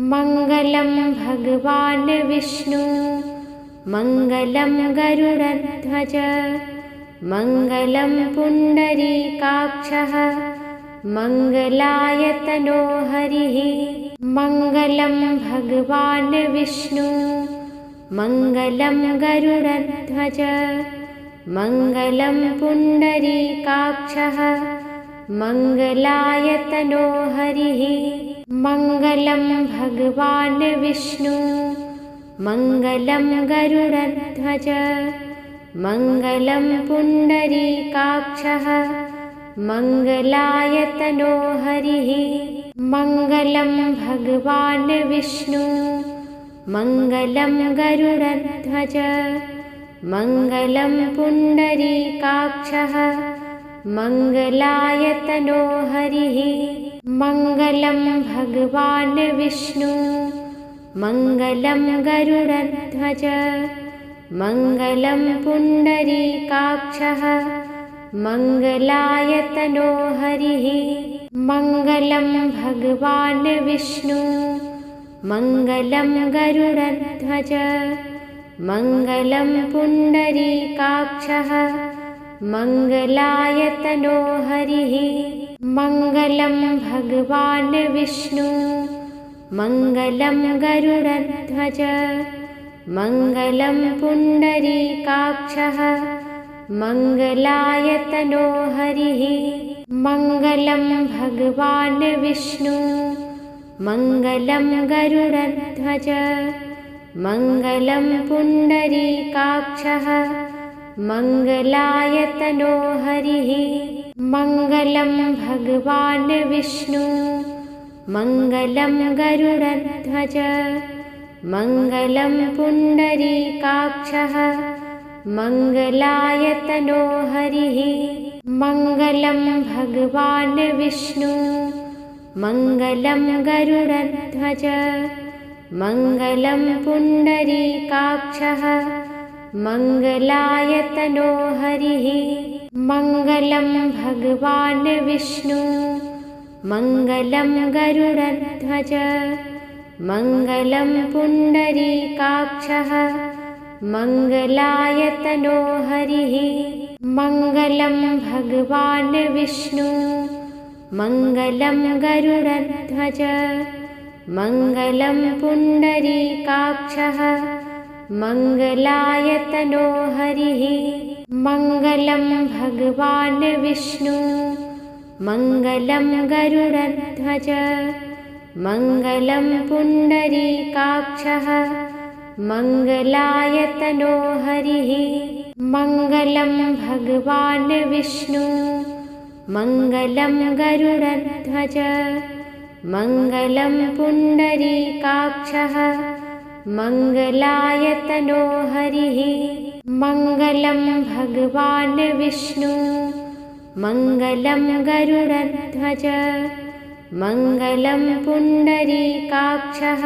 मङ्गलं भगवान् विष्णु मङ्गलं गरुडध्वज मङ्गलं पुण्डरीकाक्षः मङ्गलायतनो हरिः। मङ्गलं भगवान् विष्णु मङ्गलं गरुडध्वज मङ्गलं पुण्डरीकाक्षः मङ्गलायतनो हरिः। मङ्गलं भगवान् विष्णु मङ्गलं गरुडध्वज मङ्गलं पुण्डरीकाक्षः मङ्गलायतनो हरिः। मङ्गलं भगवान् विष्णु मङ्गलं गरुडध्वज मङ्गलं पुण्डरीकाक्षः मङ्गलायतनो हरिः। मङ्गलं भगवान् विष्णु मङ्गलं गरुडध्वज मङ्गलं पुण्डरीकाक्षः मङ्गलायतनो हरिः। मङ्गलं भगवान् विष्णु मङ्गलं गरुडध्वज मङ्गलं पुण्डरीकाक्षः मङ्गलायतनो हरिः। मङ्गलं भगवान् विष्णु मङ्गलं गरुडध्वज मङ्गलं पुण्डरीकाक्षः मङ्गलायतनो हरिः। मङ्गलं भगवान् विष्णु मङ्गलं गरुडध्वज मङ्गलं पुण्डरीकाक्षः मङ्गलायतनो हरिः। मङ्गलं भगवान् विष्णु मङ्गलं गरुडध्वज मङ्गलं पुण्डरीकाक्षः मङ्गलायतनो हरिः। मङ्गलं भगवान् विष्णु मङ्गलं गरुडध्वज मङ्गलं पुण्डरीकाक्षः मङ्गलायतनो हरिः। मङ्गलं भगवान् विष्णु मङ्गलं गरुडध्वज मङ्गलं पुण्डरीकाक्षः मङ्गलायतनो हरिः। मङ्गलं भगवान् विष्णु मङ्गलं गरुडध्वज मङ्गलं पुण्डरीकाक्षः मङ्गलायतनो हरिः। मङ्गलं भगवान् विष्णु मङ्गलं गरुडध्वज मङ्गलं पुण्डरीकाक्षः मङ्गलायतनो हरिः। मङ्गलं भगवान् विष्णु मङ्गलं गरुडध्वज मङ्गलं पुण्डरीकाक्षः मङ्गलायतनो हरिः। मङ्गलं भगवान् विष्णु मङ्गलं गरुडध्वज मङ्गलं पुण्डरीकाक्षः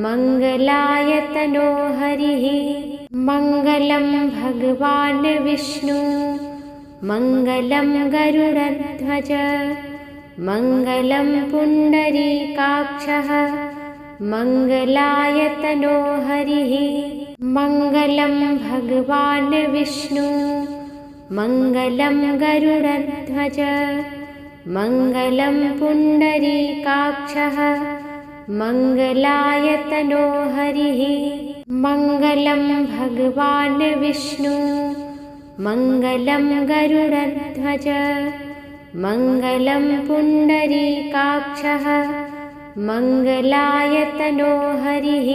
मङ्गलायतनो हरिः। मङ्गलं भगवान् विष्णु मङ्गलं गरुडध्वज मङ्गलं पुण्डरीकाक्षः मङ्गलायतनो हरिः। मङ्गलं भगवान् विष्णु मङ्गलं गरुडध्वज मङ्गलं पुण्डरीकाक्षः मङ्गलायतनो हरिः। मङ्गलं भगवान् विष्णु मङ्गलं गरुडध्वज मङ्गलं पुण्डरीकाक्षः मङ्गलायतनो हरिः।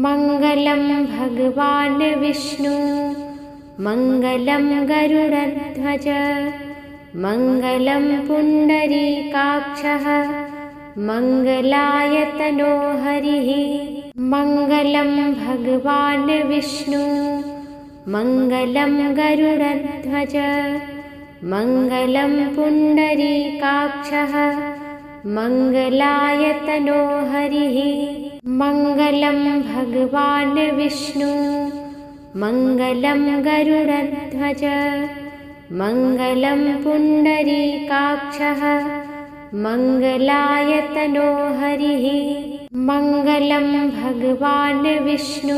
मङ्गलं भगवान् विष्णु मङ्गलं गरुडध्वज मङ्गलं पुण्डरीकाक्षः मङ्गलायतनो हरिः। मङ्गलं भगवान् विष्णु मङ्गलं गरुडध्वज मङ्गलं पुण्डरीकाक्षः मङ्गलायतनो हरिः। मङ्गलं भगवान् विष्णु मङ्गलं गरुडध्वज मङ्गलं पुण्डरीकाक्षः मङ्गलायतनो हरिः मङ्गलं भगवान् विष्णु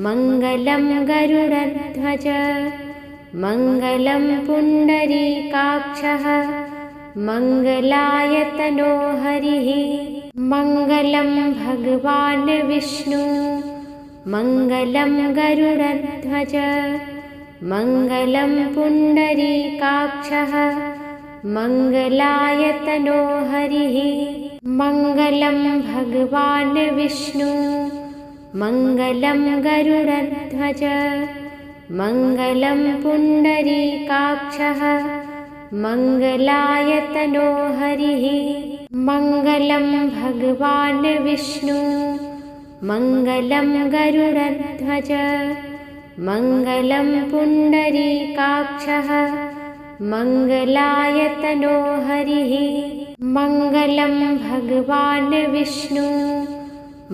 मङ्गलं गरुडध्वज मङ्गलं पुण्डरीकाक्षः मङ्गलायतनो हरिः मङ्गलं भगवान् विष्णु मङ्गलं गरुडध्वज मङ्गलं पुण्डरीकाक्षः मङ्गलायतनो हरिः मङ्गलं भगवान् विष्णु मङ्गलं गरुडध्वज मङ्गलं पुण्डरीकाक्षः मङ्गलायतनो हरिः मङ्गलं भगवान् विष्णु मङ्गलं गरुडध्वज मङ्गलं पुण्डरीकाक्षः मङ्गलायतनो हरिः मङ्गलं भगवान् विष्णु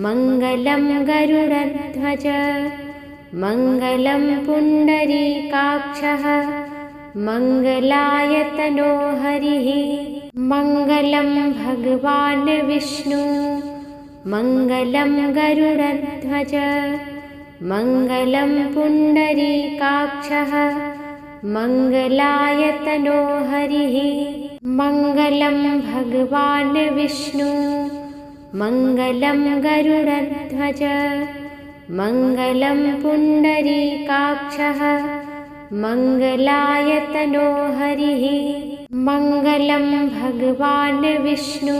मङ्गलं गरुडध्वज मङ्गलं पुण्डरीकाक्षः मङ्गलायतनो हरिः मङ्गलं भगवान् विष्णु मङ्गलं गरुडध्वज मङ्गलं पुण्डरीकाक्षः मङ्गलायतनो हरिः मङ्गलं भगवान् विष्णु मङ्गलं गरुडध्वज मङ्गलं पुण्डरीकाक्षः मङ्गलायतनो हरिः मङ्गलं भगवान् विष्णु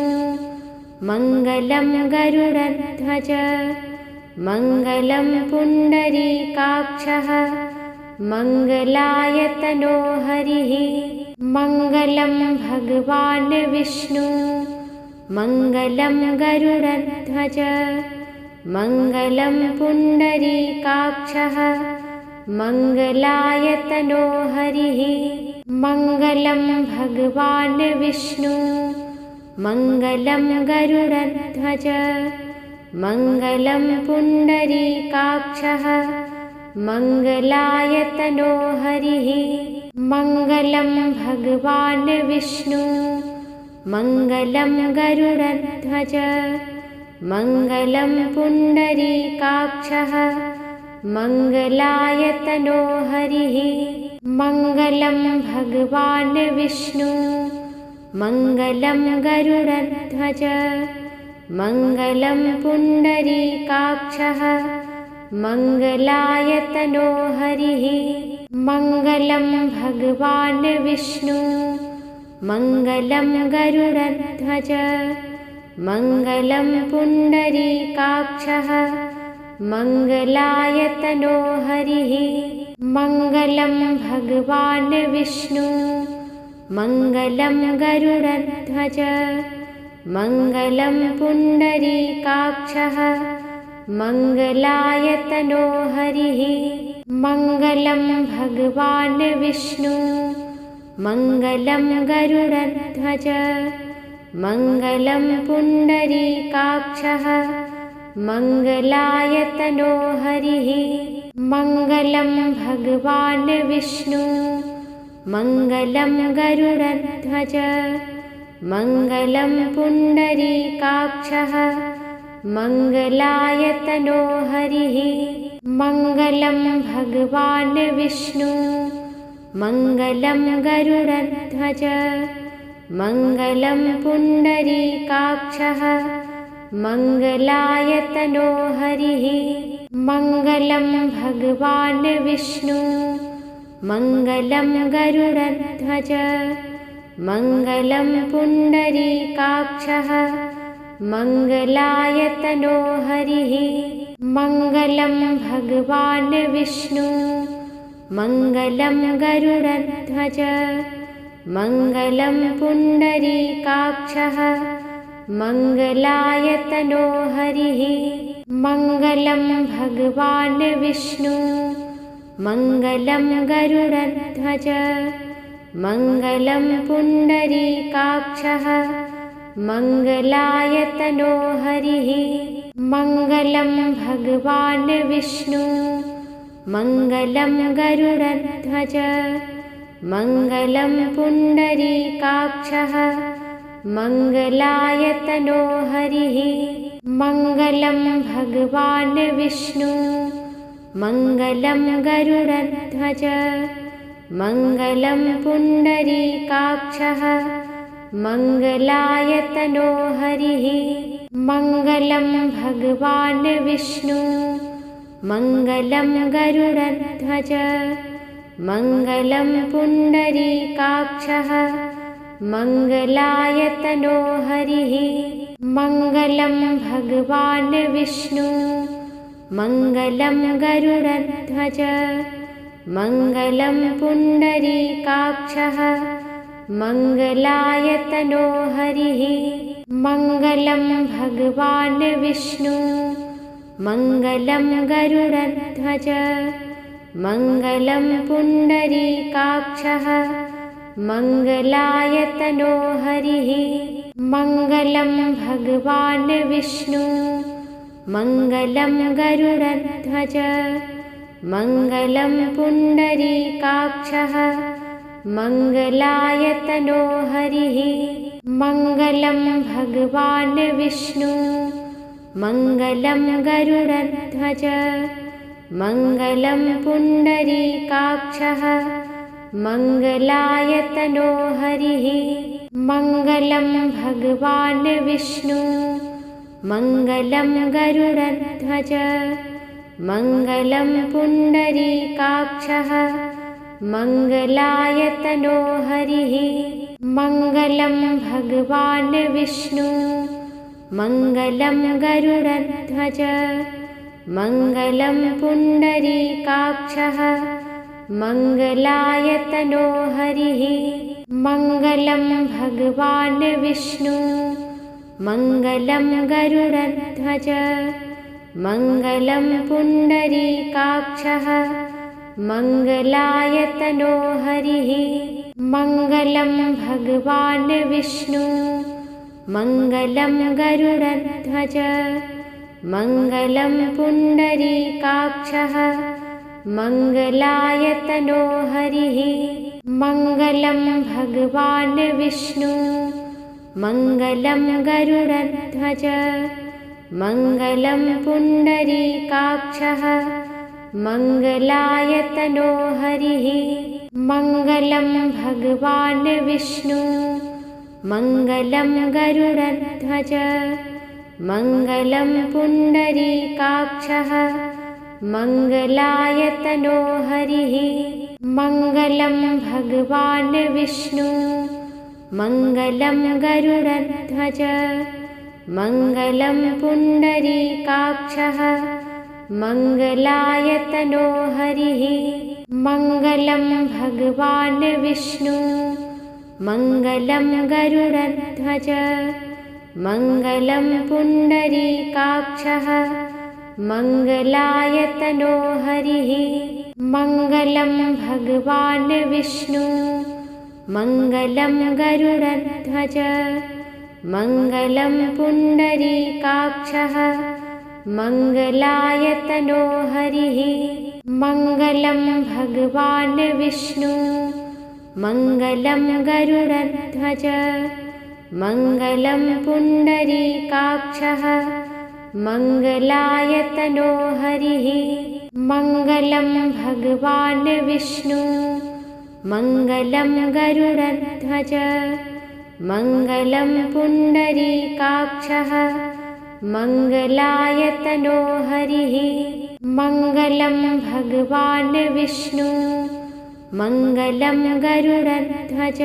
मङ्गलं गरुडध्वज मङ्गलं पुण्डरीकाक्षः मङ्गलायतनो हरिः मङ्गलं भगवान् विष्णु मङ्गलं गरुडध्वज मङ्गलं पुण्डरीकाक्षः मङ्गलायतनो हरिः मङ्गलं भगवान् विष्णु मङ्गलं गरुडध्वज मङ्गलं पुण्डरीकाक्षः मङ्गलायतनो हरिः मङ्गलं भगवान् विष्णु मङ्गलं गरुडध्वज मङ्गलं पुण्डरीकाक्षः मङ्गलायतनो हरिः मङ्गलं भगवान् विष्णु मङ्गलं गरुडध्वज मङ्गलं पुण्डरीकाक्षः मङ्गलायतनो हरिः मङ्गलं भगवान् विष्णु मङ्गलं गरुडध्वज मङ्गलं पुण्डरीकाक्षः मङ्गलायतनो हरिः मङ्गलं भगवान् विष्णु मङ्गलं गरुडध्वज मङ्गलं पुण्डरीकाक्षः मङ्गलायतनो हरिः मङ्गलं भगवान् विष्णु मङ्गलं गरुडध्वज मङ्गलं पुण्डरीकाक्षः मङ्गलायतनो हरिः मङ्गलं भगवान् विष्णु मङ्गलं गरुडध्वज मङ्गलं पुण्डरीकाक्षः मङ्गलायतनो हरिः मङ्गलं भगवान् विष्णु मङ्गलं गरुडध्वज मङ्गलं पुण्डरीकाक्षः मङ्गलायतनो हरिः मङ्गलं भगवान् विष्णु मङ्गलं गरुडध्वज मङ्गलं पुण्डरीकाक्षः मङ्गलायतनो हरिः मङ्गलं भगवान् विष्णु मङ्गलं गरुडध्वज मङ्गलं पुण्डरीकाक्षः मङ्गलायतनो हरिः मङ्गलं भगवान् विष्णु मङ्गलं गरुडध्वज मङ्गलं पुण्डरीकाक्षः मङ्गलायतनो हरिः मङ्गलं भगवान् विष्णु मङ्गलं गरुडध्वज मङ्गलं पुण्डरीकाक्षः मङ्गलायतनो हरिः मङ्गलं भगवान् विष्णु मङ्गलं गरुडध्वज मङ्गलं पुण्डरीकाक्षः मङ्गलायतनो हरिः मङ्गलं भगवान् विष्णु मङ्गलं गरुडध्वज मङ्गलं पुण्डरीकाक्षः मङ्गलायतनो हरिः मङ्गलं भगवान् विष्णु मङ्गलं गरुडध्वज मङ्गलं पुण्डरीकाक्षः मङ्गलायतनो हरिः मङ्गलं भगवान् विष्णु मङ्गलं गरुडध्वज मङ्गलं पुण्डरीकाक्षः मङ्गलायतनो हरिः मङ्गलं भगवान् विष्णु मङ्गलं गरुडध्वज मङ्गलं पुण्डरीकाक्षः मङ्गलायतनो हरिः मङ्गलं भगवान् विष्णु मङ्गलं गरुडध्वज मङ्गलं पुण्डरीकाक्षः मङ्गलायतनो हरिः मङ्गलं भगवान् विष्णु मङ्गलं गरुडध्वज मङ्गलं पुण्डरीकाक्षः मङ्गलायतनो हरिः मङ्गलं भगवान् विष्णु मङ्गलं गरुडध्वज मङ्गलं पुण्डरीकाक्षः मङ्गलायतनो हरिः मङ्गलं भगवान् विष्णु मङ्गलं गरुडध्वज मङ्गलं पुण्डरीकाक्षः मङ्गलायतनो हरिः मङ्गलं भगवान् विष्णु मङ्गलं गरुडध्वज मङ्गलं पुण्डरीकाक्षः मङ्गलायतनो हरिः मङ्गलं भगवान् विष्णु मङ्गलं गरुडध्वज मङ्गलं पुण्डरीकाक्षः मङ्गलायतनो हरिः मङ्गलं भगवान् विष्णु मङ्गलं गरुडध्वज मङ्गलं पुण्डरीकाक्षः मङ्गलायतनो हरिः मङ्गलं भगवान् विष्णु मङ्गलं गरुडध्वज मङ्गलं पुण्डरीकाक्षः मङ्गलायतनो हरिः मङ्गलं भगवान् विष्णु मङ्गलं गरुडध्वज मङ्गलं पुण्डरीकाक्षः मङ्गलायतनो हरिः मङ्गलं भगवान् विष्णु मङ्गलं गरुडध्वज मङ्गलं पुण्डरीकाक्षः मङ्गलायतनो हरिः मङ्गलं भगवान् विष्णु मङ्गलं गरुडध्वज मङ्गलं पुण्डरीकाक्षः मङ्गलायतनो हरिः मङ्गलं भगवान् विष्णु मङ्गलं गरुडध्वज मङ्गलं पुण्डरीकाक्षः मङ्गलायतनो हरिः मङ्गलं भगवान् विष्णु मङ्गलं गरुडध्वज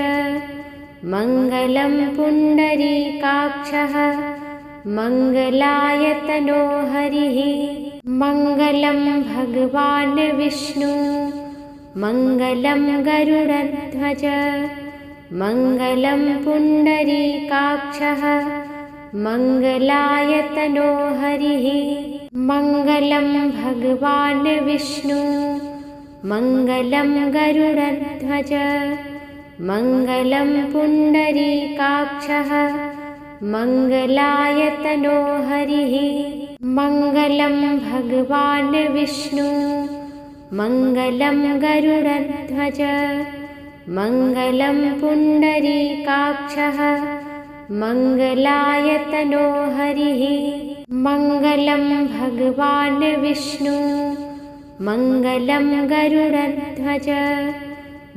मङ्गलं पुण्डरीकाक्षः मङ्गलायतनो हरिः मङ्गलं भगवान् विष्णु मङ्गलं गरुडध्वज मङ्गलं पुण्डरीकाक्षः मङ्गलायतनो हरिः मङ्गलं भगवान् विष्णु मङ्गलं गरुडध्वज मङ्गलं पुण्डरीकाक्षः मङ्गलायतनो हरिः मङ्गलं भगवान् विष्णु मङ्गलं गरुडध्वज मङ्गलं पुण्डरीकाक्षः मङ्गलायतनो हरिः मङ्गलं भगवान् विष्णु मङ्गलं गरुडध्वज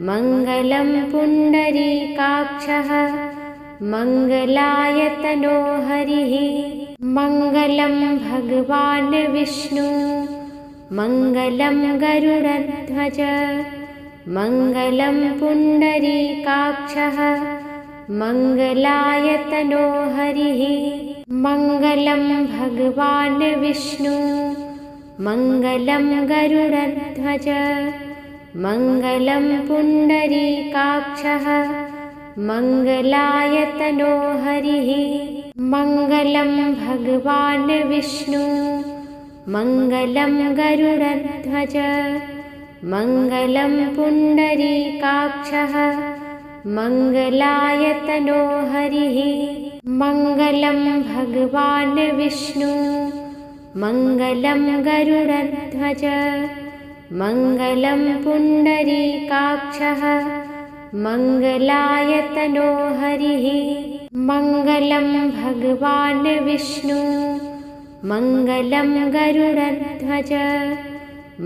मङ्गलं पुण्डरीकाक्षः मङ्गलायतनो हरिः मङ्गलं भगवान् विष्णु मङ्गलं गरुडध्वज मङ्गलं पुण्डरीकाक्षः मङ्गलायतनो हरिः मङ्गलं भगवान् विष्णु मङ्गलं गरुडध्वज मङ्गलं पुण्डरीकाक्षः मङ्गलायतनो हरिः मङ्गलं भगवान् विष्णु मङ्गलं गरुडध्वज मङ्गलं पुण्डरीकाक्षः मङ्गलायतनो हरिः मङ्गलं भगवान् विष्णु मङ्गलं गरुडध्वज मङ्गलं पुण्डरीकाक्षः मङ्गलायतनो हरिः मङ्गलं भगवान् विष्णु मङ्गलं गरुडध्वज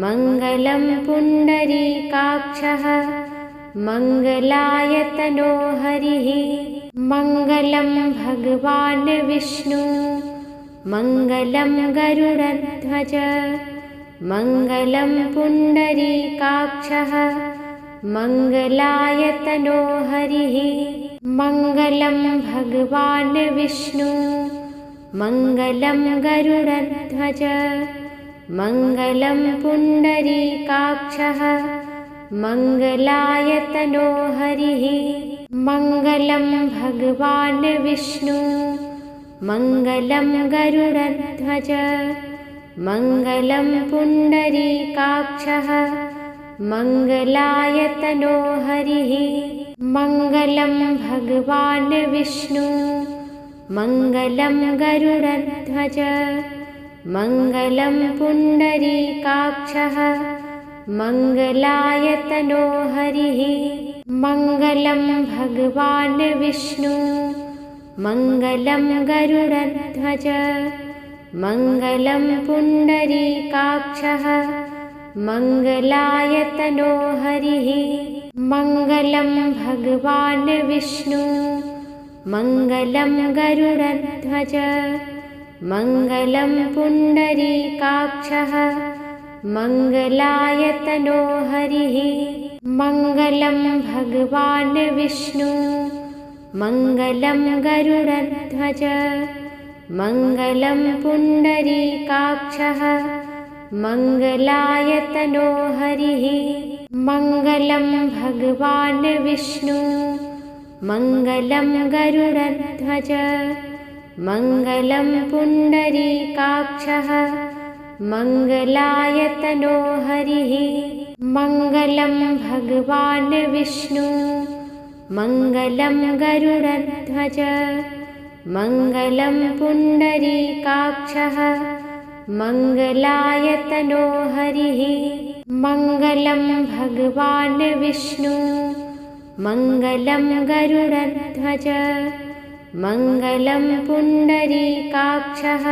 मङ्गलं पुण्डरीकाक्षः मङ्गलायतनो हरिः मङ्गलं भगवान् विष्णु मङ्गलं गरुडध्वज मङ्गलं पुण्डरीकाक्षः मङ्गलायतनो हरिः मङ्गलं भगवान् विष्णु मङ्गलं गरुडध्वज मङ्गलं पुण्डरीकाक्षः मङ्गलायतनो हरिः मङ्गलं भगवान् विष्णु मङ्गलं गरुडध्वज मङ्गलं पुण्डरीकाक्षः मङ्गलायतनो हरिः मङ्गलं भगवान् विष्णु मङ्गलं गरुडध्वज मङ्गलं पुण्डरीकाक्षः मङ्गलायतनो हरिः मङ्गलं भगवान् विष्णु मङ्गलं गरुडध्वज मङ्गलं पुण्डरीकाक्षः मङ्गलायतनो हरिः मङ्गलं भगवान् विष्णु मङ्गलं गरुडध्वज मङ्गलं पुण्डरीकाक्षः मङ्गलायतनो हरिः मङ्गलं भगवान् विष्णु मङ्गलं गरुडध्वज मङ्गलं पुण्डरीकाक्षः मङ्गलायतनो हरिः मङ्गलं भगवान् विष्णु मङ्गलं गरुडध्वज मङ्गलं पुण्डरीकाक्षः मङ्गलायतनो हरिः मङ्गलं भगवान् विष्णु मङ्गलं गरुडध्वज मङ्गलं पुण्डरीकाक्षः मङ्गलायतनो हरिः मङ्गलं भगवान् विष्णु मङ्गलं गरुडध्वज मङ्गलं पुण्डरीकाक्षः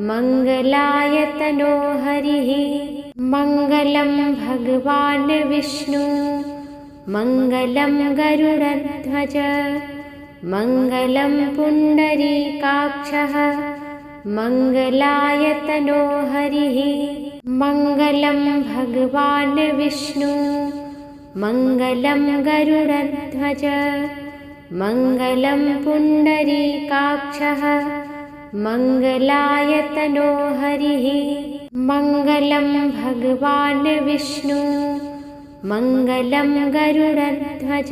मङ्गलायतनो हरिः मङ्गलं भगवान् विष्णु मङ्गलं गरुडध्वज मङ्गलं पुण्डरीकाक्षः मङ्गलायतनो हरिः मङ्गलं भगवान् विष्णु मङ्गलं गरुडध्वज मङ्गलं पुण्डरीकाक्षः मङ्गलायतनो हरिः मङ्गलं भगवान् विष्णु मङ्गलं गरुडध्वज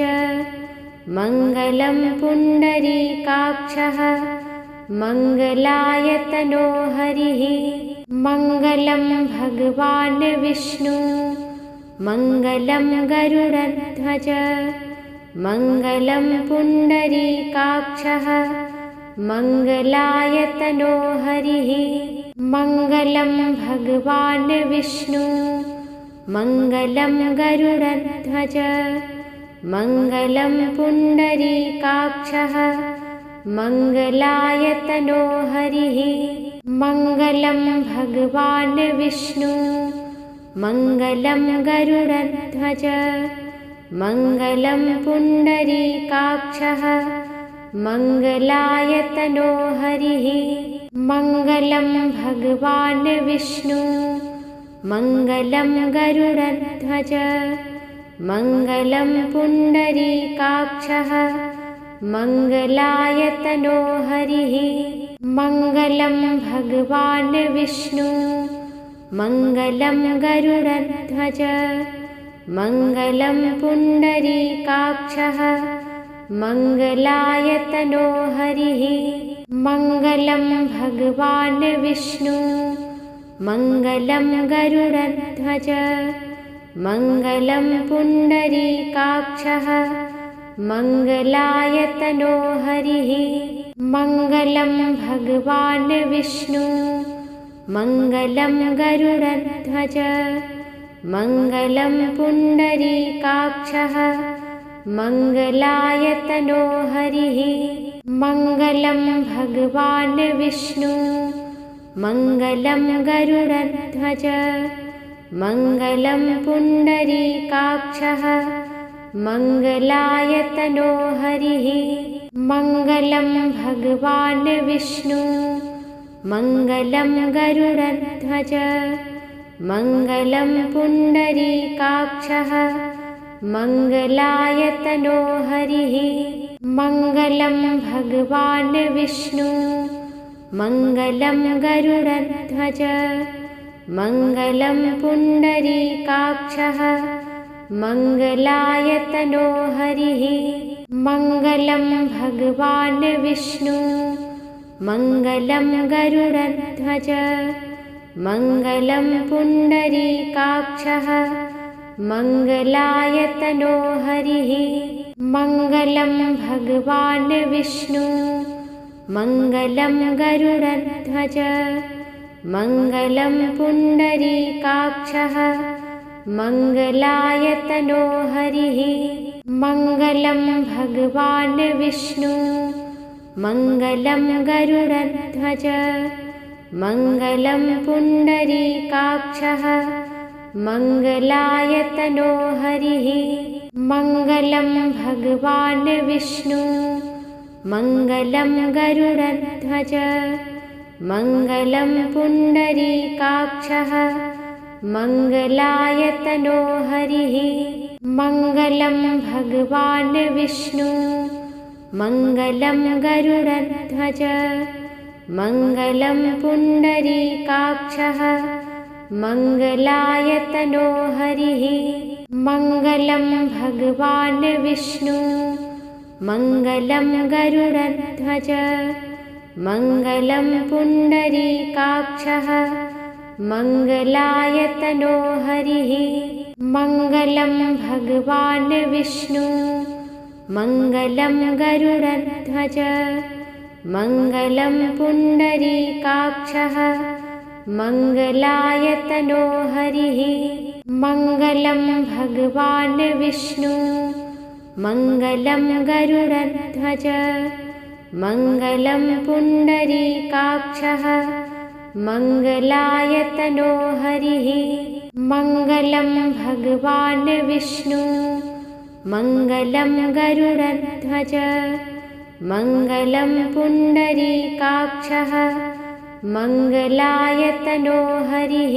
मङ्गलं पुण्डरीकाक्षः मङ्गलायतनो हरिः मङ्गलं भगवान् विष्णु मङ्गलं गरुडध्वज मङ्गलं पुण्डरीकाक्षः मङ्गलायतनो हरिः मङ्गलं भगवान् विष्णु मङ्गलं गरुडध्वज मङ्गलं पुण्डरीकाक्षः मङ्गलायतनो हरिः मङ्गलं भगवान् विष्णु मङ्गलं गरुडध्वज मङ्गलं पुण्डरीकाक्षः मङ्गलायतनो हरिः मङ्गलं भगवान् विष्णु मङ्गलं गरुडध्वज मङ्गलं पुण्डरीकाक्षः मङ्गलायतनो हरिः मङ्गलं भगवान् विष्णु मङ्गलं गरुडध्वज मङ्गलं पुण्डरीकाक्षः मङ्गलायतनो हरिः मङ्गलं भगवान् विष्णु मङ्गलं गरुडध्वज मङ्गलं पुण्डरीकाक्षः मङ्गलायतनो हरिः मङ्गलं भगवान् विष्णु मङ्गलं गरुडध्वज मङ्गलं पुण्डरीकाक्षः मङ्गलायतनो हरिः मङ्गलं भगवान् विष्णु मङ्गलं गरुडध्वज मङ्गलं पुण्डरीकाक्षः मङ्गलायतनो हरिः मङ्गलं भगवान् विष्णु मङ्गलं गरुडध्वज मङ्गलं पुण्डरीकाक्षः मङ्गलायतनो हरिः मङ्गलं भगवान् विष्णु मङ्गलं गरुडध्वज मङ्गलं पुण्डरीकाक्षः मङ्गलायतनो हरिः मङ्गलं भगवान् विष्णु मङ्गलं गरुडध्वज मङ्गलं पुण्डरीकाक्षः मङ्गलायतनो हरिः मङ्गलं भगवान् विष्णु मङ्गलं गरुडध्वज मङ्गलं पुण्डरीकाक्षः मङ्गलायतनो हरिः मङ्गलं भगवान् विष्णु मङ्गलं गरुडध्वज मङ्गलं पुण्डरीकाक्षः मङ्गलायतनो हरिः मङ्गलं भगवान् विष्णु मङ्गलं गरुडध्वज मङ्गलं पुण्डरीकाक्षः मङ्गलायतनो हरिः मङ्गलं भगवान् विष्णु मङ्गलं गरुडध्वज मङ्गलं पुण्डरीकाक्षः मङ्गलायतनो हरिः मङ्गलं भगवान् विष्णु मङ्गलं गरुडध्वज मङ्गलं पुण्डरीकाक्षः मङ्गलायतनो हरिः मङ्गलं भगवान् विष्णु मङ्गलं गरुडध्वज मङ्गलं पुण्डरीकाक्षः मङ्गलायतनो हरिः मङ्गलं भगवान् विष्णु मङ्गलं गरुडध्वज मङ्गलं पुण्डरीकाक्षः मङ्गलायतनो हरिः मङ्गलं भगवान् विष्णु मङ्गलं गरुडध्वज मङ्गलं पुण्डरीकाक्षः मङ्गलायतनो हरिः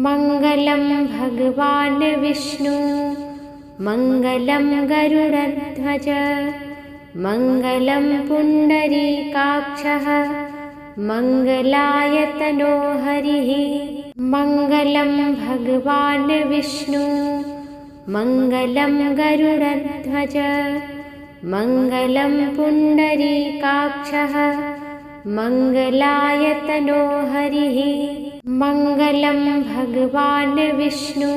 मङ्गलं भगवान् विष्णु मङ्गलं गरुडध्वज मङ्गलं पुण्डरीकाक्षः मङ्गलायतनो हरिः मङ्गलं भगवान् विष्णु मङ्गलं गरुडध्वज मङ्गलं पुण्डरीकाक्षः मङ्गलायतनो हरिः मङ्गलं भगवान् विष्णु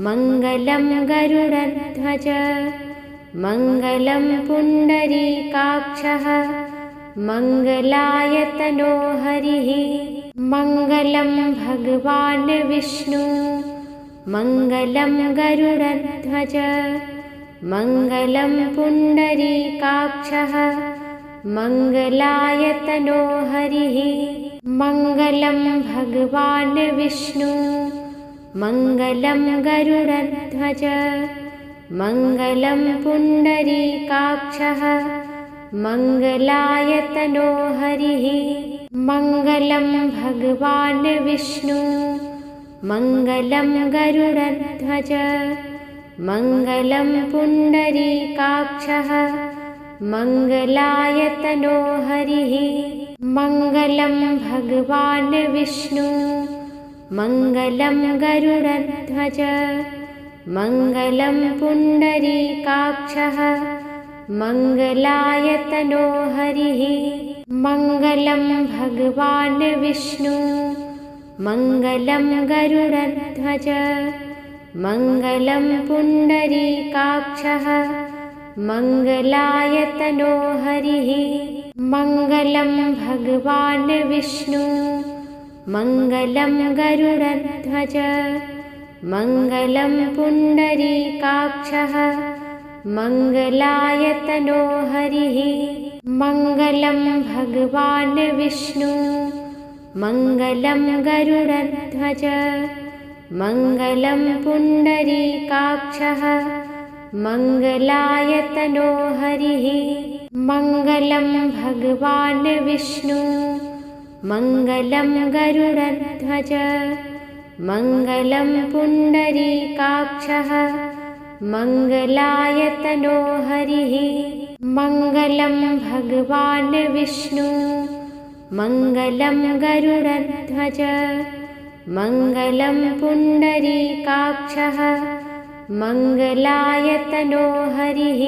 मङ्गलं गरुडध्वज मङ्गलं पुण्डरीकाक्षः मङ्गलायतनो हरिः मङ्गलं भगवान् विष्णु मङ्गलं गरुडध्वज मङ्गलं पुण्डरीकाक्षः मङ्गलायतनो हरिः मङ्गलं भगवान् विष्णु मङ्गलं गरुडध्वज मङ्गलं पुण्डरीकाक्षः मङ्गलायतनो हरिः मङ्गलं भगवान् विष्णु मङ्गलं गरुडध्वज मङ्गलं पुण्डरीकाक्षः मङ्गलायतनो हरिः मङ्गलं भगवान् विष्णु मङ्गलं गरुडध्वज मङ्गलं पुण्डरीकाक्षः मङ्गलायतनो हरिः मङ्गलं भगवान् विष्णु मङ्गलं गरुडध्वज मङ्गलं पुण्डरीकाक्षः मङ्गलायतनो हरिः मङ्गलं भगवान् विष्णु मङ्गलं गरुडध्वज मङ्गलं पुण्डरीकाक्षः मङ्गलायतनो हरिः मङ्गलं भगवान् विष्णु मङ्गलं गरुडध्वज मङ्गलं पुण्डरीकाक्षः मङ्गलायतनो हरिः मङ्गलं भगवान् विष्णु मङ्गलं गरुडध्वज मङ्गलं पुण्डरीकाक्षः मङ्गलायतनो हरिः मङ्गलं भगवान् विष्णु मङ्गलं गरुडध्वज मङ्गलं पुण्डरीकाक्षः मङ्गलायतनो हरिः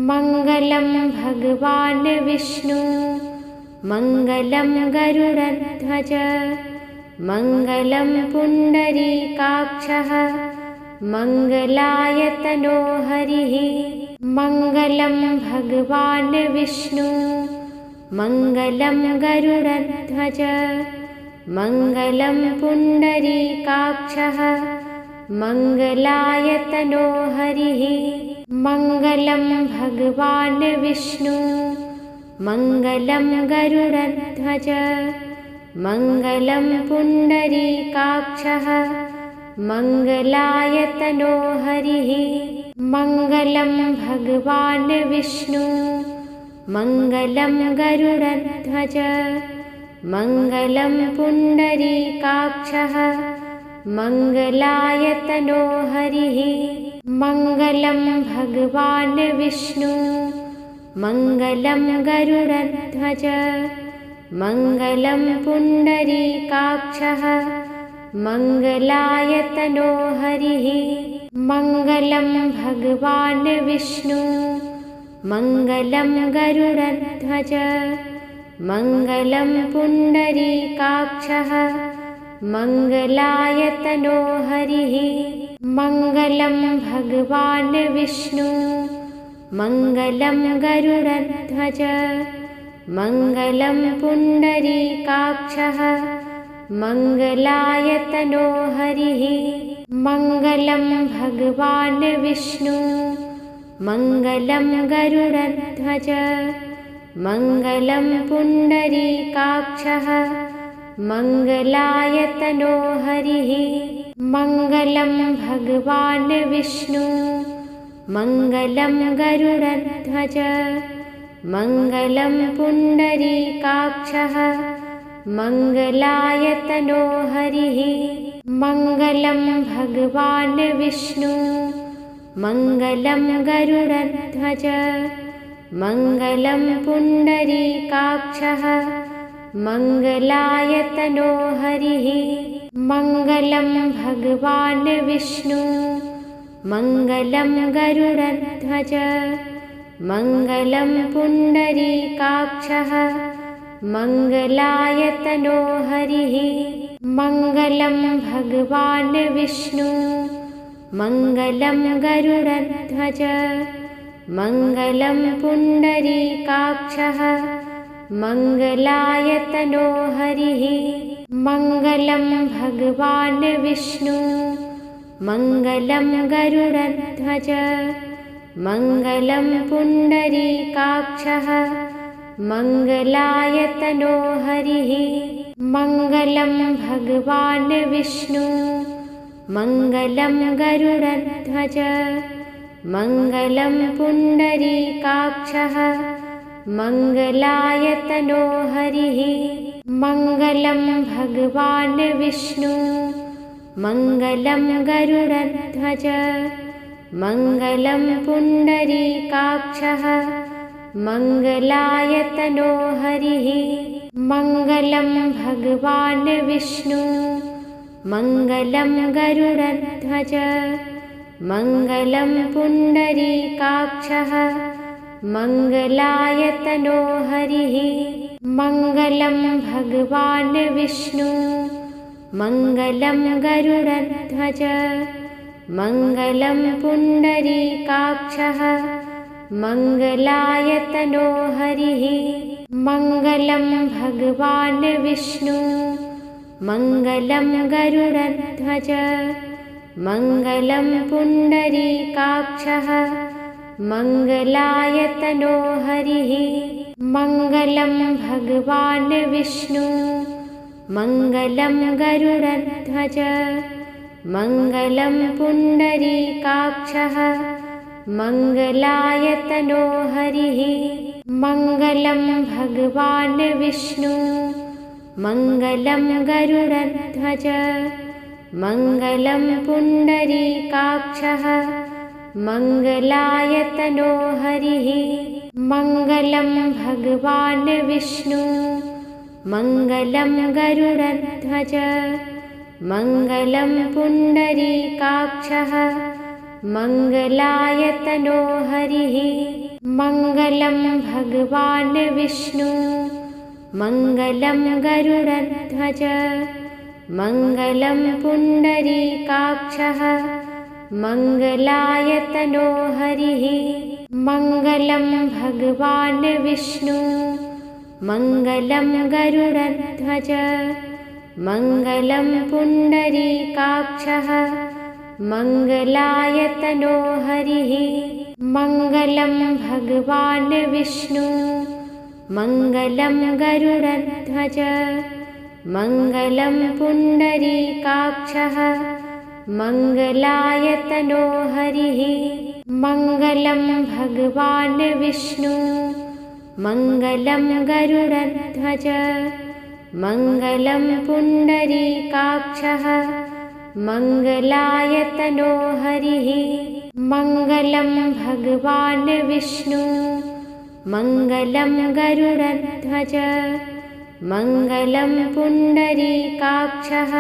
मङ्गलं भगवान् विष्णु मङ्गलं गरुडध्वज मङ्गलं पुण्डरीकाक्षः मङ्गलायतनो हरिः मङ्गलं भगवान् विष्णु मङ्गलं गरुडध्वज मङ्गलं पुण्डरीकाक्षः मङ्गलायतनो हरिः मङ्गलं भगवान् विष्णु मङ्गलं गरुडध्वज मङ्गलं पुण्डरीकाक्षः मङ्गलायतनो हरिः मङ्गलं भगवान् विष्णु मङ्गलं गरुडध्वज मङ्गलं पुण्डरीकाक्षः मङ्गलायतनो हरिः मङ्गलं भगवान् विष्णु मङ्गलं गरुडध्वज मङ्गलं पुण्डरीकाक्षः मङ्गलायतनो हरिः मङ्गलं भगवान् विष्णु मङ्गलं गरुडध्वज मङ्गलं पुण्डरीकाक्षः मङ्गलायतनो हरिः मङ्गलं भगवान् विष्णु मङ्गलं गरुडध्वज मङ्गलं पुण्डरीकाक्षः मङ्गलायतनो हरिः मङ्गलं भगवान् विष्णु मङ्गलं गरुडध्वज मङ्गलं पुण्डरीकाक्षः मङ्गलायतनो हरिः मङ्गलं भगवान् विष्णु मङ्गलं गरुडध्वज मङ्गलं पुण्डरीकाक्षः मङ्गलायतनो हरिः मङ्गलं भगवान् विष्णु मङ्गलं गरुडध्वज मङ्गलं पुण्डरीकाक्षः मङ्गलायतनो हरिः मङ्गलं भगवान् विष्णु मङ्गलं गरुडध्वज मङ्गलं पुण्डरीकाक्षः मङ्गलायतनो हरिः मङ्गलं भगवान् विष्णु मङ्गलं गरुडध्वज मङ्गलं पुण्डरीकाक्षः मङ्गलायतनो हरिः मङ्गलं भगवान् विष्णु मङ्गलं गरुडध्वज मङ्गलं पुण्डरीकाक्षः मङ्गलायतनो हरिः मङ्गलं भगवान् विष्णु मङ्गलं गरुडध्वज मङ्गलं पुण्डरीकाक्षः मङ्गलायतनो हरिः मङ्गलं भगवान् विष्णु मङ्गलं गरुडध्वज मङ्गलं पुण्डरीकाक्षः मङ्गलायतनो हरिः मङ्गलं भगवान् विष्णु मङ्गलं गरुडध्वज मङ्गलं पुण्डरीकाक्षः मङ्गलायतनो हरिः मङ्गलं भगवान् विष्णु मङ्गलं गरुडध्वज मङ्गलं पुण्डरीकाक्षः मङ्गलायतनो हरिः मङ्गलं भगवान् विष्णु मङ्गलं गरुडध्वज मङ्गलं पुण्डरीकाक्षः मङ्गलायतनो हरिः मङ्गलं भगवान् विष्णु मङ्गलं गरुडध्वज मङ्गलं पुण्डरीकाक्षः मङ्गलायतनो हरिः मङ्गलं भगवान् विष्णु मङ्गलं गरुडध्वज मङ्गलं पुण्डरीकाक्षः मङ्गलायतनो हरिः मङ्गलं भगवान् विष्णु मङ्गलं गरुडध्वज मङ्गलं पुण्डरीकाक्षः मङ्गलायतनो हरिः मङ्गलं भगवान् विष्णु मङ्गलं गरुडध्वज मङ्गलं पुण्डरीकाक्षः मङ्गलायतनो हरिः मङ्गलं भगवान् विष्णु मङ्गलं गरुडध्वज मङ्गलं पुण्डरीकाक्षः मङ्गलायतनो हरिः मङ्गलं भगवान् विष्णु मङ्गलं गरुडध्वज मङ्गलं पुण्डरीकाक्षः मङ्गलायतनो हरिः मङ्गलं भगवान् विष्णु मङ्गलं गरुडध्वज मङ्गलं पुण्डरीकाक्षः मङ्गलायतनो हरिः मङ्गलं भगवान् विष्णु मङ्गलं गरुडध्वज मङ्गलं पुण्डरीकाक्षः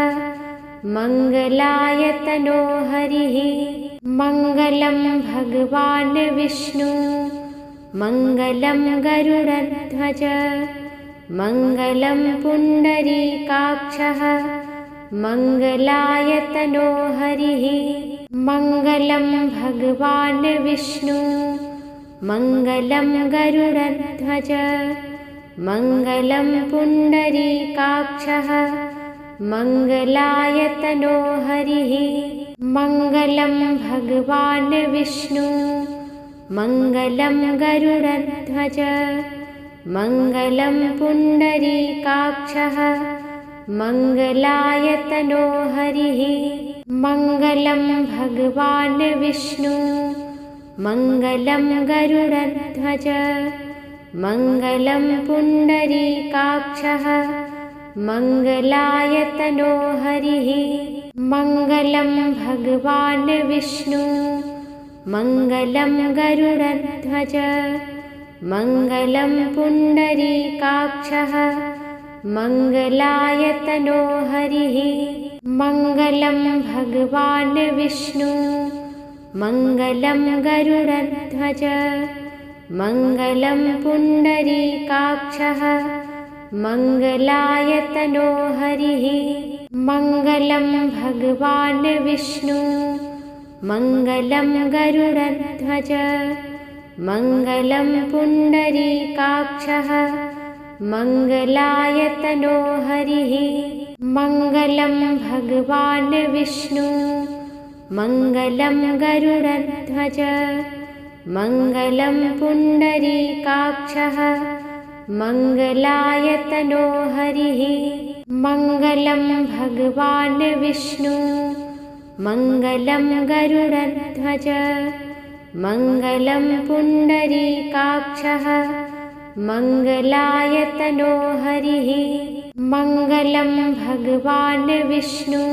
मङ्गलायतनो हरिः मङ्गलं भगवान् विष्णु मङ्गलं गरुडध्वज मङ्गलं पुण्डरीकाक्षः मङ्गलायतनो हरिः मङ्गलं भगवान् विष्णु मङ्गलं गरुडध्वज मङ्गलं पुण्डरीकाक्षः मङ्गलायतनो हरिः मङ्गलं भगवान् विष्णु मङ्गलं गरुडध्वज मङ्गलं पुण्डरीकाक्षः मङ्गलायतनो हरिः मङ्गलं भगवान् विष्णु मङ्गलं गरुडध्वज मङ्गलं पुण्डरीकाक्षः मङ्गलायतनो हरिः मङ्गलं भगवान् विष्णु मङ्गलं गरुडध्वज मङ्गलं पुण्डरीकाक्षः मङ्गलायतनो हरिः मङ्गलं भगवान् विष्णु मङ्गलं गरुडध्वज मङ्गलं पुण्डरीकाक्षः मङ्गलायतनो हरिः मङ्गलं भगवान् विष्णु मङ्गलं गरुडध्वज मङ्गलं पुण्डरीकाक्षः मङ्गलायतनो हरिः मङ्गलं भगवान् विष्णु मङ्गलं गरुडध्वज मङ्गलं पुण्डरीकाक्षः मङ्गलायतनो हरिः मङ्गलं भगवान् विष्णु मङ्गलं गरुडध्वज मङ्गलं पुण्डरीकाक्षः मङ्गलायतनो हरिः मङ्गलं भगवान् विष्णु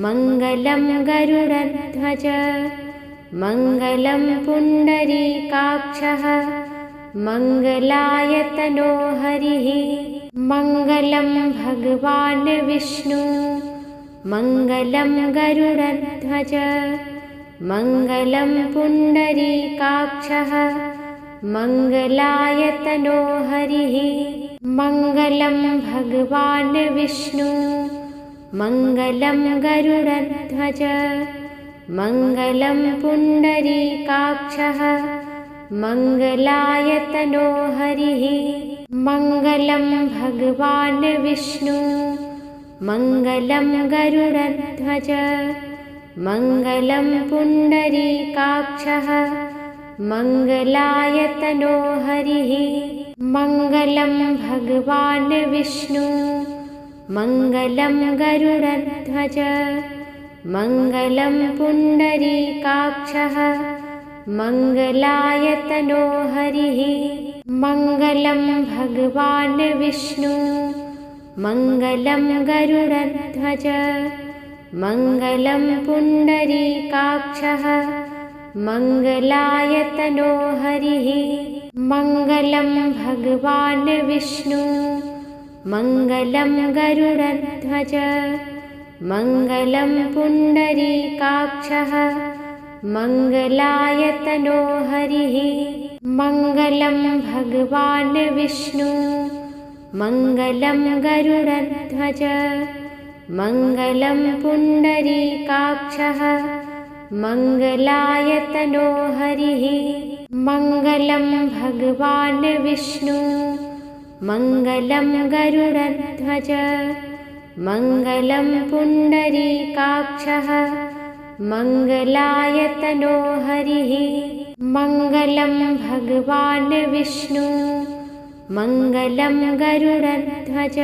मङ्गलं गरुडध्वज मङ्गलं पुण्डरीकाक्षः मङ्गलायतनो हरिः मङ्गलं भगवान् विष्णु मङ्गलं गरुडध्वज मङ्गलं पुण्डरीकाक्षः मङ्गलायतनो हरिः मङ्गलं भगवान् विष्णु मङ्गलं गरुडध्वज मङ्गलं पुण्डरीकाक्षः मङ्गलायतनो हरिः मङ्गलं भगवान् विष्णु मङ्गलं गरुडध्वज मङ्गलं पुण्डरीकाक्षः मङ्गलायतनो हरिः मङ्गलं भगवान् विष्णु मङ्गलं गरुडध्वज मङ्गलं पुण्डरीकाक्षः मङ्गलायतनो हरिः मङ्गलं भगवान् विष्णु मङ्गलं गरुडध्वज मङ्गलं पुण्डरीकाक्षः मङ्गलायतनो हरिः मङ्गलं भगवान् विष्णु मङ्गलं गरुडध्वज मङ्गलं पुण्डरीकाक्षः मङ्गलायतनो हरिः मङ्गलं भगवान् विष्णु मङ्गलं गरुडध्वज मङ्गलं पुण्डरीकाक्षः मङ्गलायतनो हरिः मङ्गलं भगवान् विष्णु मङ्गलं गरुडध्वज मङ्गलं पुण्डरीकाक्षः मङ्गलायतनो हरिः मङ्गलं भगवान् विष्णु मङ्गलं गरुडध्वज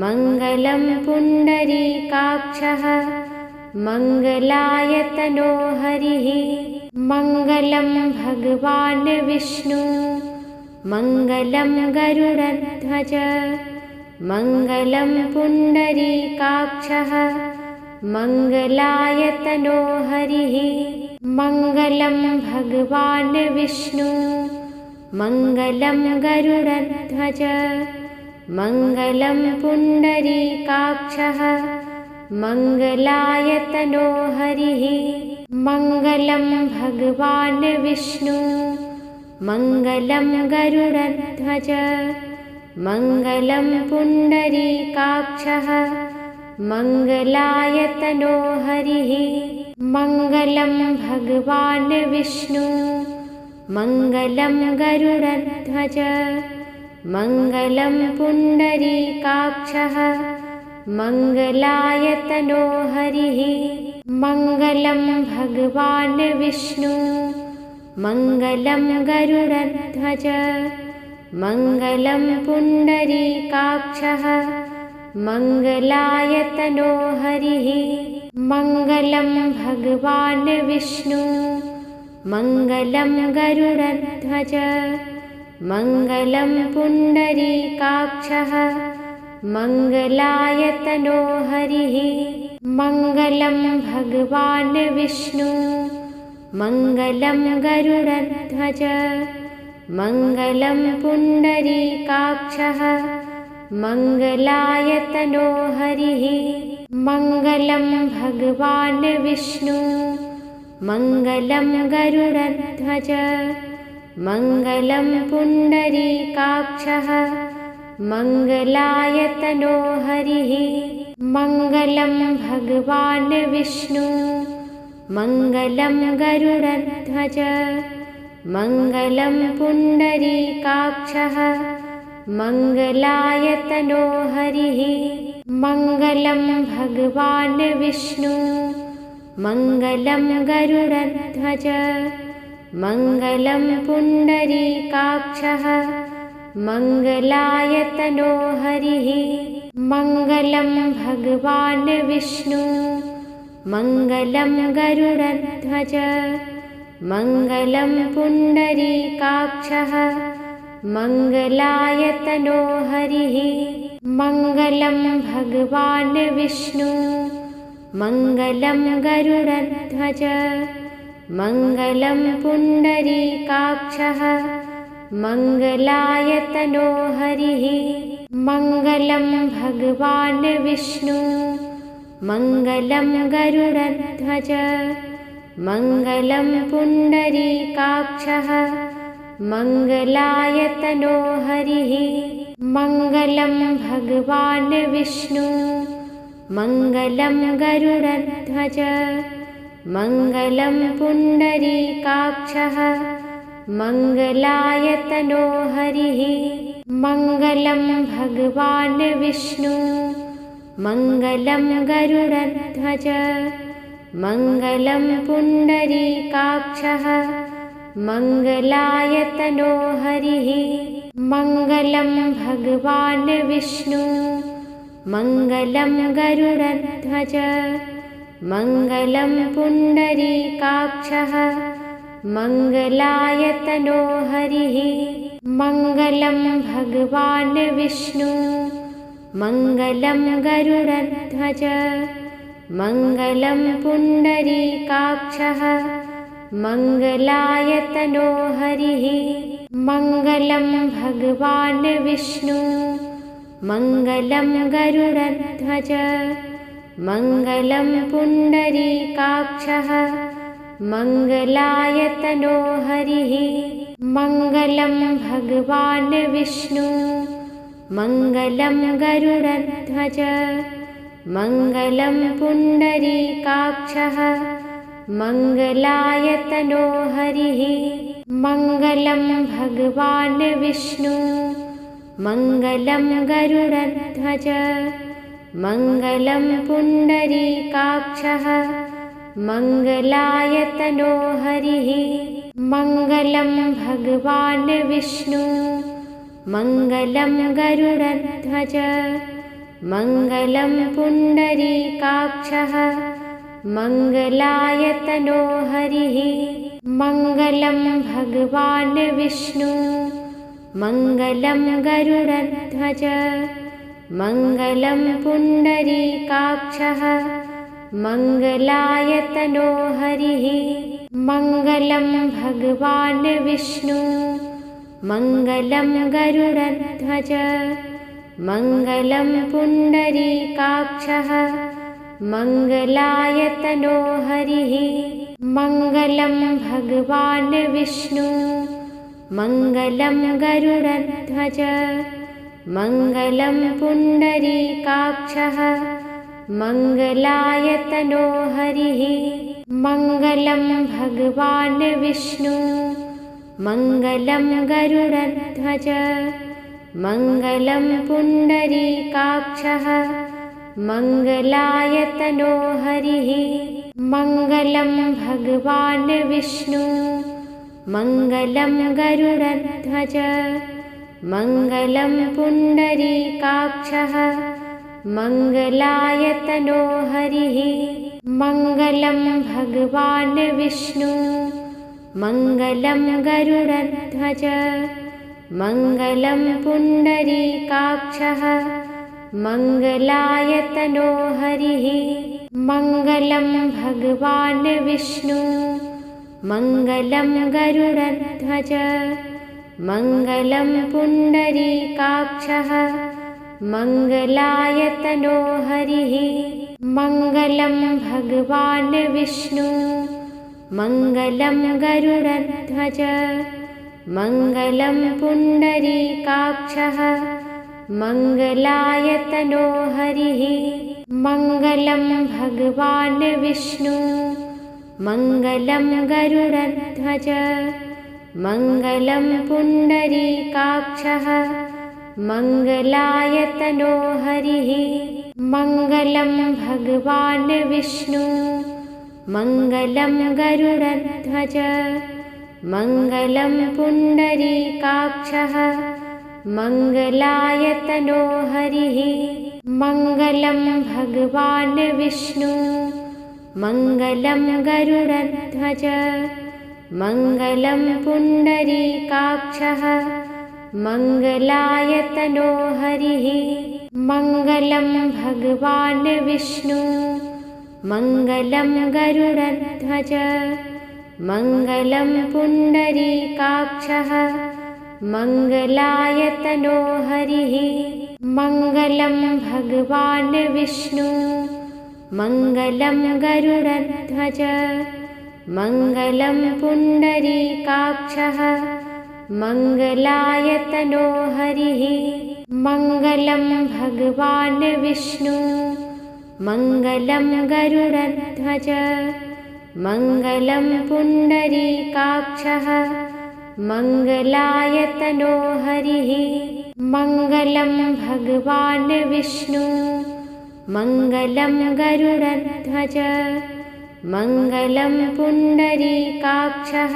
मङ्गलं पुण्डरीकाक्षः मङ्गलायतनो हरिः मङ्गलं भगवान् विष्णु मङ्गलं गरुडध्वज मङ्गलं पुण्डरीकाक्षः मङ्गलायतनो हरिः मङ्गलं भगवान् विष्णु मङ्गलं गरुडध्वज मङ्गलं पुण्डरीकाक्षः मङ्गलायतनो हरिः मङ्गलं भगवान् विष्णु मङ्गलं गरुडध्वज मङ्गलं पुण्डरीकाक्षः मङ्गलायतनो हरिः मङ्गलं भगवान् विष्णु मङ्गलं गरुडध्वज मङ्गलं पुण्डरीकाक्षः मङ्गलायतनो हरिः मङ्गलं भगवान् विष्णु मङ्गलं गरुडध्वज मङ्गलं पुण्डरीकाक्षः मङ्गलायतनो हरिः मङ्गलं भगवान् विष्णु मङ्गलं गरुडध्वज मङ्गलं पुण्डरीकाक्षः मङ्गलायतनो हरिः मङ्गलं भगवान् विष्णु मङ्गलं गरुडध्वज मङ्गलं पुण्डरीकाक्षः मङ्गलायतनो हरिः मङ्गलं भगवान् विष्णु मङ्गलं गरुडध्वज मङ्गलं पुण्डरीकाक्षः मङ्गलायतनो हरिः मङ्गलं भगवान् विष्णु मङ्गलं गरुडध्वज मङ्गलं पुण्डरीकाक्षः मङ्गलायतनो हरिः मङ्गलं भगवान् विष्णु मङ्गलं गरुडध्वज मङ्गलं पुण्डरीकाक्षः मङ्गलायतनो हरिः मङ्गलं भगवान् विष्णु मङ्गलं गरुडध्वज मङ्गलं पुण्डरीकाक्षः मङ्गलायतनो हरिः मङ्गलं भगवान् विष्णु मङ्गलं गरुडध्वज मङ्गलं पुण्डरीकाक्षः मङ्गलायतनो हरिः मङ्गलं भगवान् विष्णु मङ्गलं गरुडध्वज मङ्गलं पुण्डरीकाक्षः मङ्गलायतनो हरिः मङ्गलं भगवान् विष्णु मङ्गलं गरुडध्वज मङ्गलं पुण्डरीकाक्षः मङ्गलायतनो हरिः मङ्गलं भगवान् विष्णु मङ्गलं गरुडध्वज मङ्गलं पुण्डरीकाक्षः मङ्गलायतनो हरिः मङ्गलं भगवान् विष्णु मङ्गलं गरुडध्वज मङ्गलं पुण्डरीकाक्षः मङ्गलायतनो हरिः मङ्गलं भगवान् विष्णु मङ्गलं गरुडध्वज मङ्गलं पुण्डरीकाक्षः मङ्गलायतनो हरिः मङ्गलं भगवान् विष्णु मङ्गलं गरुडध्वज मङ्गलं पुण्डरीकाक्षः मङ्गलायतनो हरिः मङ्गलं भगवान् विष्णु मङ्गलं गरुडध्वज मङ्गलं पुण्डरीकाक्षः मङ्गलायतनो हरिः मङ्गलं भगवान् विष्णु मङ्गलं गरुडध्वज मङ्गलं पुण्डरीकाक्षः मङ्गलायतनो हरिः मङ्गलं भगवान् विष्णु मङ्गलं गरुडध्वज मङ्गलं पुण्डरीकाक्षः मङ्गलायतनो हरिः मङ्गलं भगवान् विष्णु मङ्गलं गरुडध्वज मङ्गलं पुण्डरीकाक्षः मङ्गलायतनो हरिः मङ्गलं भगवान् विष्णु मङ्गलं गरुडध्वज मङ्गलं पुण्डरीकाक्षः मङ्गलायतनो हरिः मङ्गलं भगवान् विष्णु मङ्गलं गरुडध्वज मङ्गलं पुण्डरीकाक्षः मङ्गलायतनो हरिः मङ्गलं भगवान् विष्णु मङ्गलं गरुडध्वज मङ्गलं पुण्डरीकाक्षः मङ्गलायतनो हरिः मङ्गलं भगवान् विष्णु मङ्गलं गरुडध्वज मङ्गलं पुण्डरीकाक्षः मङ्गलायतनो हरिः मङ्गलं भगवान् विष्णु मङ्गलं गरुडध्वज मङ्गलं पुण्डरीकाक्षः मङ्गलायतनो हरिः मङ्गलं भगवान् विष्णु मङ्गलं गरुडध्वज मङ्गलं पुण्डरीकाक्षः मङ्गलायतनो हरिः मङ्गलं भगवान् विष्णु मङ्गलं गरुडध्वज मङ्गलं पुण्डरीकाक्षः मङ्गलायतनो हरिः मङ्गलं भगवान् विष्णु मङ्गलं गरुडध्वज मङ्गलं पुण्डरीकाक्षः मङ्गलायतनो हरिः मङ्गलं भगवान् विष्णु मङ्गलं गरुडध्वज मङ्गलं पुण्डरीकाक्षः मङ्गलायतनो हरिः मङ्गलं भगवान् विष्णु मङ्गलं गरुडध्वज मङ्गलं पुण्डरीकाक्षः मङ्गलायतनो हरिः मङ्गलं भगवान् विष्णु मङ्गलं गरुडध्वज मङ्गलं पुण्डरीकाक्षः मङ्गलायतनो हरिः मङ्गलं भगवान् विष्णु मङ्गलं गरुडध्वज मङ्गलं पुण्डरीकाक्षः मङ्गलायतनो हरिः मङ्गलं भगवान् विष्णु मङ्गलं गरुडध्वज मङ्गलं पुण्डरीकाक्षः मङ्गलायतनो हरिः मङ्गलं भगवान् विष्णु मङ्गलं गरुडध्वज मङ्गलं पुण्डरीकाक्षः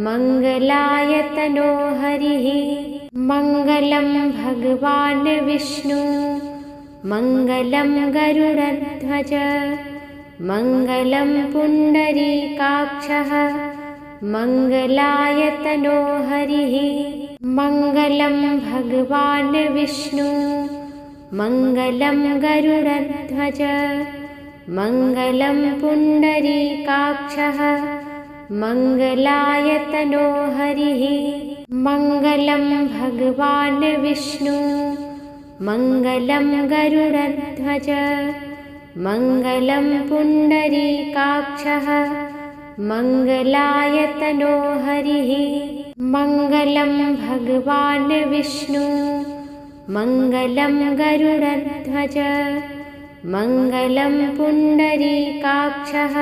मङ्गलायतनो हरिः मङ्गलं भगवान् विष्णु मङ्गलं गरुडध्वज मङ्गलं पुण्डरीकाक्षः मङ्गलायतनो हरिः मङ्गलं भगवान् विष्णु मङ्गलं गरुडध्वज मङ्गलं पुण्डरीकाक्षः मङ्गलायतनो हरिः मङ्गलं भगवान् विष्णु मङ्गलं गरुडध्वज मङ्गलं पुण्डरीकाक्षः मङ्गलायतनो हरिः मङ्गलं भगवान् विष्णु मङ्गलं गरुडध्वज मङ्गलं पुण्डरीकाक्षः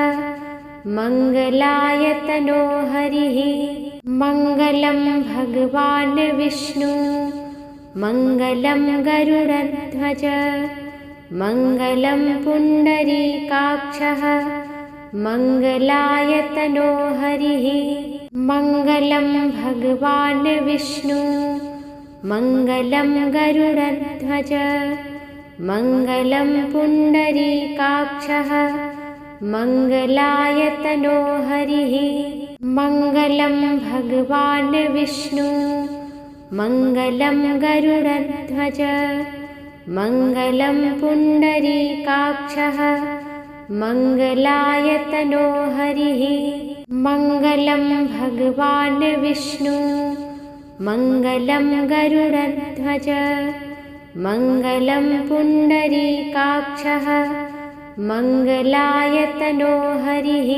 मङ्गलायतनो हरिः मङ्गलं भगवान् विष्णु मङ्गलं गरुडध्वज मङ्गलं पुण्डरीकाक्षः मङ्गलायतनो हरिः मङ्गलं भगवान् विष्णु मङ्गलं गरुडध्वज मङ्गलं पुण्डरीकाक्षः मङ्गलायतनो हरिः मङ्गलं भगवान् विष्णु मङ्गलं गरुडध्वज मङ्गलं पुण्डरीकाक्षः मङ्गलायतनो हरिः मङ्गलं भगवान् विष्णु मङ्गलं गरुडध्वज मङ्गलं पुण्डरीकाक्षः मङ्गलायतनो हरिः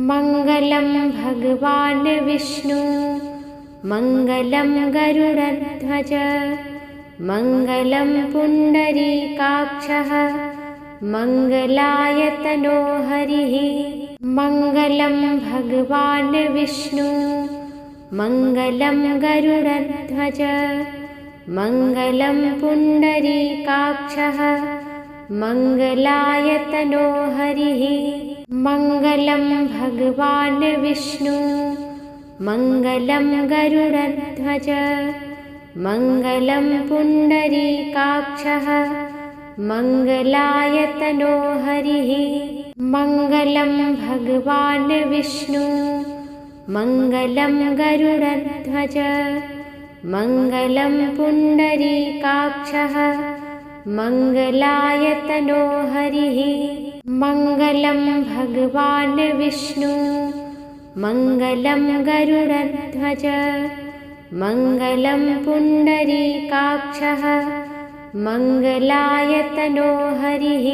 मङ्गलं भगवान् विष्णु मङ्गलं गरुडध्वज मङ्गलं पुण्डरीकाक्षः मङ्गलायतनो हरिः मङ्गलं भगवान् विष्णु मङ्गलं गरुडध्वज मङ्गलं पुण्डरीकाक्षः मङ्गलायतनो हरिः मङ्गलं भगवान् विष्णु मङ्गलं गरुडध्वज मङ्गलं पुण्डरीकाक्षः मङ्गलायतनो हरिः मङ्गलं भगवान् विष्णु मङ्गलं गरुडध्वज मङ्गलं पुण्डरीकाक्षः मङ्गलायतनो हरिः मङ्गलं भगवान् विष्णु मङ्गलं गरुडध्वज मङ्गलं पुण्डरीकाक्षः मङ्गलायतनो हरिः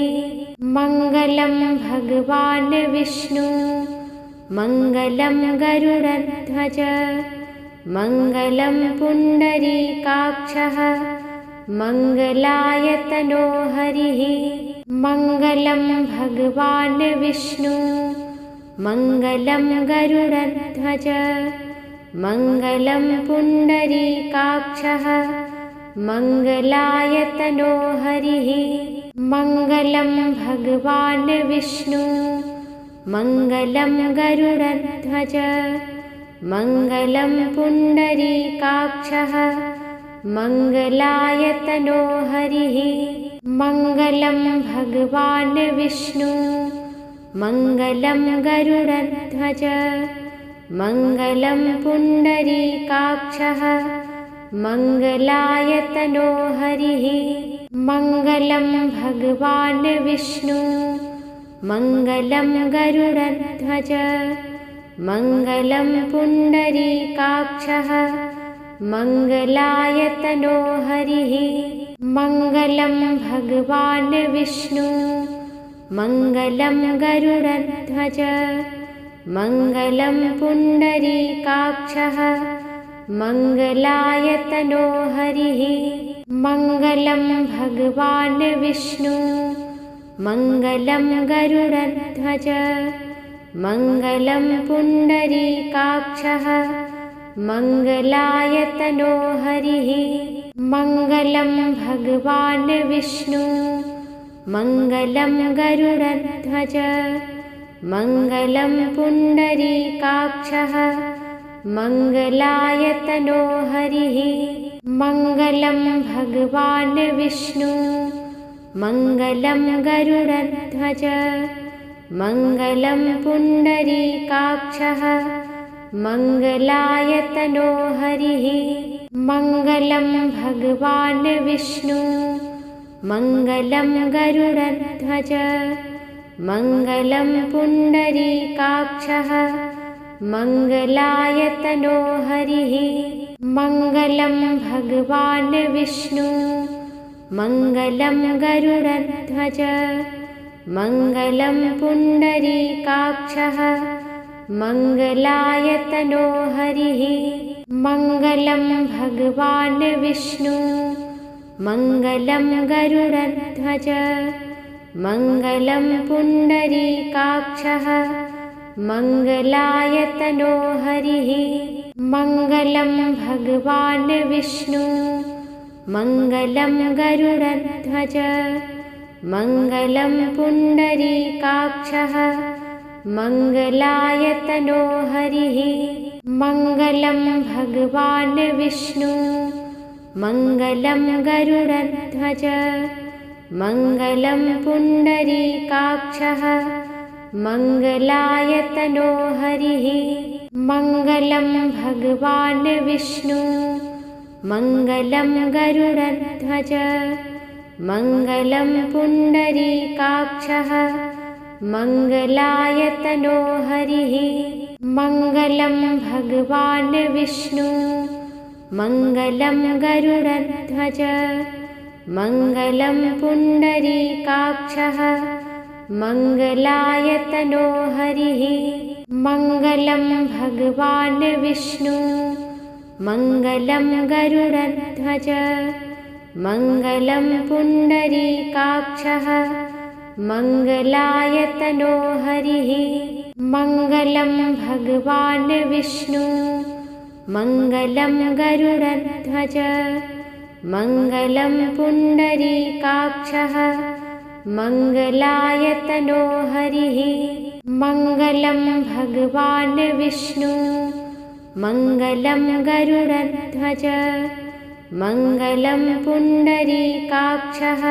मङ्गलं भगवान् विष्णु मङ्गलं गरुडध्वज मङ्गलं पुण्डरीकाक्षः मङ्गलायतनो हरिः मङ्गलं भगवान् विष्णु मङ्गलं गरुडध्वज मङ्गलं पुण्डरीकाक्षः मङ्गलायतनो हरिः मङ्गलं भगवान् विष्णु मङ्गलं गरुडध्वज मङ्गलं पुण्डरीकाक्षः मङ्गलायतनो हरिः मङ्गलं भगवान् विष्णु मङ्गलं गरुडध्वज मङ्गलं पुण्डरीकाक्षः मङ्गलायतनो हरिः मङ्गलं भगवान् विष्णु मङ्गलं गरुडध्वज मङ्गलं पुण्डरीकाक्षः मङ्गलायतनो हरिः मङ्गलं भगवान् विष्णु मङ्गलं गरुडध्वज मङ्गलं पुण्डरीकाक्षः मङ्गलायतनो हरिः मङ्गलं भगवान् विष्णु मङ्गलं गरुडध्वज मङ्गलं पुण्डरीकाक्षः मङ्गलायतनो हरिः मङ्गलं भगवान् विष्णु मङ्गलं गरुडध्वज मङ्गलं पुण्डरीकाक्षः मङ्गलायतनो हरिः मङ्गलं भगवान् विष्णु मङ्गलं गरुडध्वज मङ्गलं पुण्डरीकाक्षः मङ्गलायतनो हरिः मङ्गलं भगवान् विष्णु मङ्गलं गरुडध्वज मङ्गलं पुण्डरीकाक्षः मङ्गलायतनो हरिः मङ्गलं भगवान् विष्णु मङ्गलं गरुडध्वज मङ्गलं पुण्डरीकाक्षः मङ्गलायतनो हरिः मङ्गलं भगवान् विष्णु मङ्गलं गरुडध्वज मङ्गलं पुण्डरीकाक्षः मङ्गलायतनो हरिः मङ्गलं भगवान् विष्णु मङ्गलं गरुडध्वज मङ्गलं पुण्डरीकाक्षः मङ्गलायतनो हरिः मङ्गलं भगवान् विष्णु मङ्गलं गरुडध्वज मङ्गलं पुण्डरीकाक्षः मङ्गलायतनो हरिः मङ्गलं भगवान् विष्णु मङ्गलं गरुडध्वज मङ्गलं पुण्डरीकाक्षः मङ्गलायतनो हरिः मङ्गलं भगवान् विष्णु मङ्गलं गरुडध्वज मङ्गलं पुण्डरीकाक्षः मङ्गलायतनो हरिः मङ्गलं भगवान् विष्णु मङ्गलं गरुडध्वज मङ्गलं पुण्डरीकाक्षः मङ्गलायतनो हरिः मङ्गलं भगवान् विष्णु मङ्गलं गरुडध्वज मङ्गलं पुण्डरीकाक्षः मङ्गलायतनो हरिः मङ्गलं भगवान् विष्णु मङ्गलं गरुडध्वज मङ्गलं पुण्डरीकाक्षः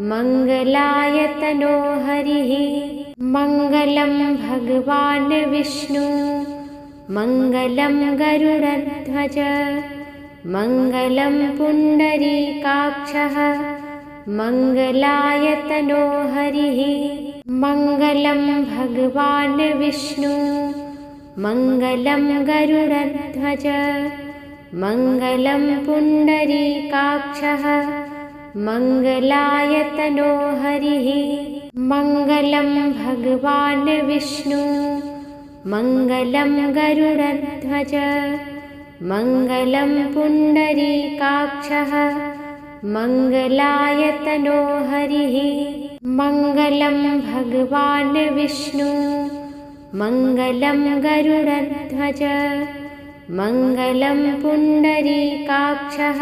मङ्गलायतनो हरिः मङ्गलं भगवान् विष्णु मङ्गलं गरुडध्वज मङ्गलं पुण्डरीकाक्षः मङ्गलायतनो हरिः मङ्गलं भगवान् विष्णु मङ्गलं गरुडध्वज मङ्गलं पुण्डरीकाक्षः मङ्गलायतनो हरिः मङ्गलं भगवान् विष्णु मङ्गलं गरुडध्वज मङ्गलं पुण्डरीकाक्षः मङ्गलायतनो हरिः मङ्गलं भगवान् विष्णु मङ्गलं गरुडध्वज मङ्गलं पुण्डरीकाक्षः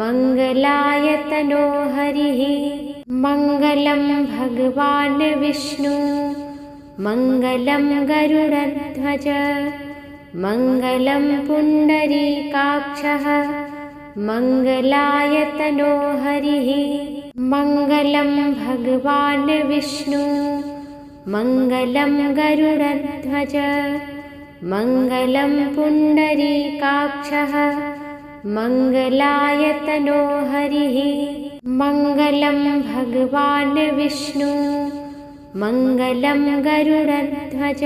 मङ्गलायतनो हरिः मङ्गलं भगवान् विष्णु मङ्गलं गरुडध्वज मङ्गलं पुण्डरीकाक्षः मङ्गलायतनो हरिः मङ्गलं भगवान् विष्णु मङ्गलं गरुडध्वज मङ्गलं पुण्डरीकाक्षः मङ्गलायतनो हरिः मङ्गलं भगवान् विष्णु मङ्गलं गरुडध्वज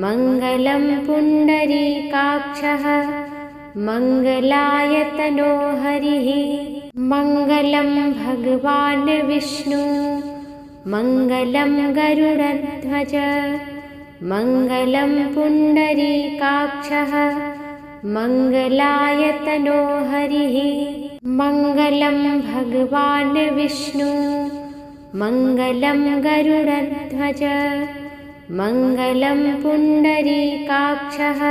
मङ्गलं पुण्डरीकाक्षः मङ्गलायतनो हरिः मङ्गलं भगवान् विष्णु मङ्गलं गरुडध्वज मङ्गलं पुण्डरीकाक्षः मङ्गलायतनो हरिः मङ्गलं भगवान् विष्णु मङ्गलं गरुडध्वज मङ्गलं पुण्डरीकाक्षः